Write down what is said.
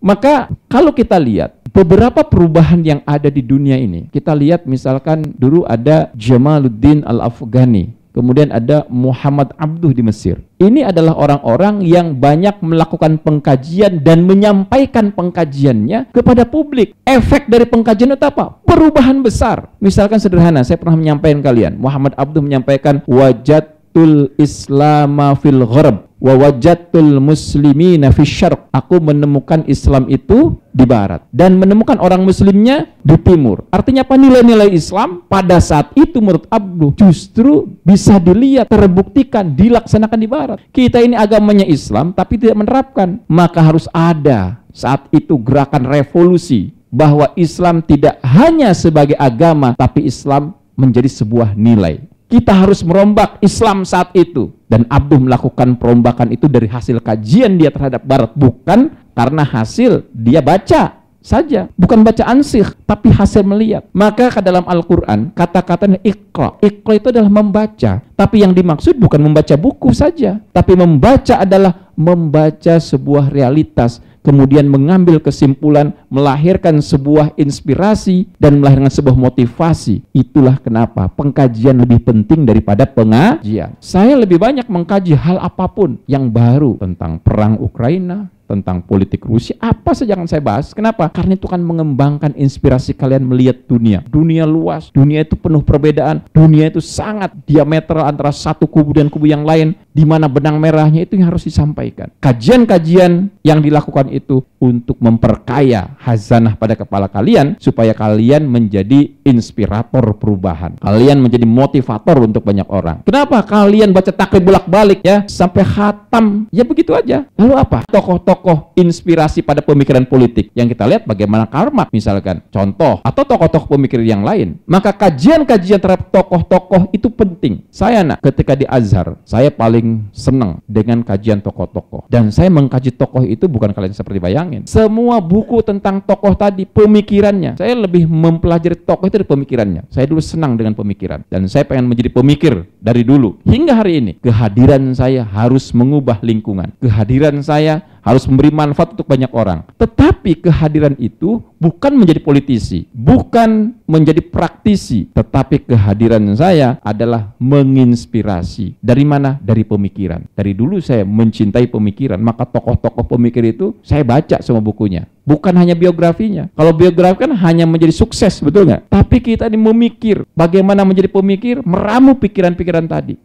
Maka kalau kita lihat beberapa perubahan yang ada di dunia ini, kita lihat misalkan dulu ada Jamaluddin Al-Afghani, kemudian ada Muhammad Abduh di Mesir. Ini adalah orang-orang yang banyak melakukan pengkajian dan menyampaikan pengkajiannya kepada publik. Efek dari pengkajian itu apa? Perubahan besar. Misalkan sederhana, saya pernah menyampaikan kalian, Muhammad Abduh menyampaikan wajadtul islama fil gharb wa wajadtul muslimina fil syarq. Aku menemukan Islam itu di barat dan menemukan orang muslimnya di timur. Artinya apa? Nilai-nilai Islam pada saat itu menurut Abduh justru bisa dilihat, terbuktikan, dilaksanakan di barat. Kita ini agamanya Islam tapi tidak menerapkan. Maka harus ada saat itu gerakan revolusi bahwa Islam tidak hanya sebagai agama tapi Islam menjadi sebuah nilai. Kita harus merombak Islam saat itu. Dan Abduh melakukan perombakan itu dari hasil kajian dia terhadap barat. Bukan karena hasil dia baca saja. Bukan baca ansih, tapi hasil melihat. Maka ke dalam Al-Quran, kata-katanya iqra. Iqra itu adalah membaca. Tapi yang dimaksud bukan membaca buku saja. Tapi membaca adalah membaca sebuah realitas. Kemudian mengambil kesimpulan, melahirkan sebuah inspirasi, dan melahirkan sebuah motivasi. Itulah kenapa pengkajian lebih penting daripada pengajian. Saya lebih banyak mengkaji hal apapun yang baru tentang perang Ukraina, tentang politik Rusia, apa saja yang saya bahas. Kenapa? Karena itu kan mengembangkan inspirasi kalian melihat dunia. Dunia luas, dunia itu penuh perbedaan, dunia itu sangat diametral antara satu kubu dan kubu yang lain, di mana benang merahnya itu yang harus disampaikan. Kajian-kajian yang dilakukan itu untuk memperkaya hazanah pada kepala kalian, supaya kalian menjadi inspirator perubahan. Kalian menjadi motivator untuk banyak orang. Kenapa? Kalian baca takrib bolak-balik ya, sampai khatam, ya begitu aja. Lalu apa? Tokoh-tokoh inspirasi pada pemikiran politik yang kita lihat bagaimana Karl Marx misalkan, contoh, atau tokoh-tokoh pemikir yang lain. Maka kajian-kajian terhadap tokoh-tokoh itu penting. Saya ketika di Azhar, saya paling senang dengan kajian tokoh-tokoh. Dan saya mengkaji tokoh itu bukan kalian seperti bayangin. Semua buku tentang tokoh tadi, pemikirannya. Saya lebih mempelajari tokoh itu dari pemikirannya. Saya dulu senang dengan pemikiran. Dan saya pengen menjadi pemikir dari dulu. Hingga hari ini, kehadiran saya harus mengubah lingkungan. Kehadiran saya harus memberi manfaat untuk banyak orang. Tetapi kehadiran itu bukan menjadi politisi, bukan menjadi praktisi, tetapi kehadiran saya adalah menginspirasi. Dari mana? Dari pemikiran. Dari dulu saya mencintai pemikiran, maka tokoh-tokoh pemikir itu saya baca semua bukunya. Bukan hanya biografinya. Kalau biografi kan hanya menjadi sukses, betul nggak? Tapi kita ini memikir, bagaimana menjadi pemikir, meramu pikiran-pikiran tadi.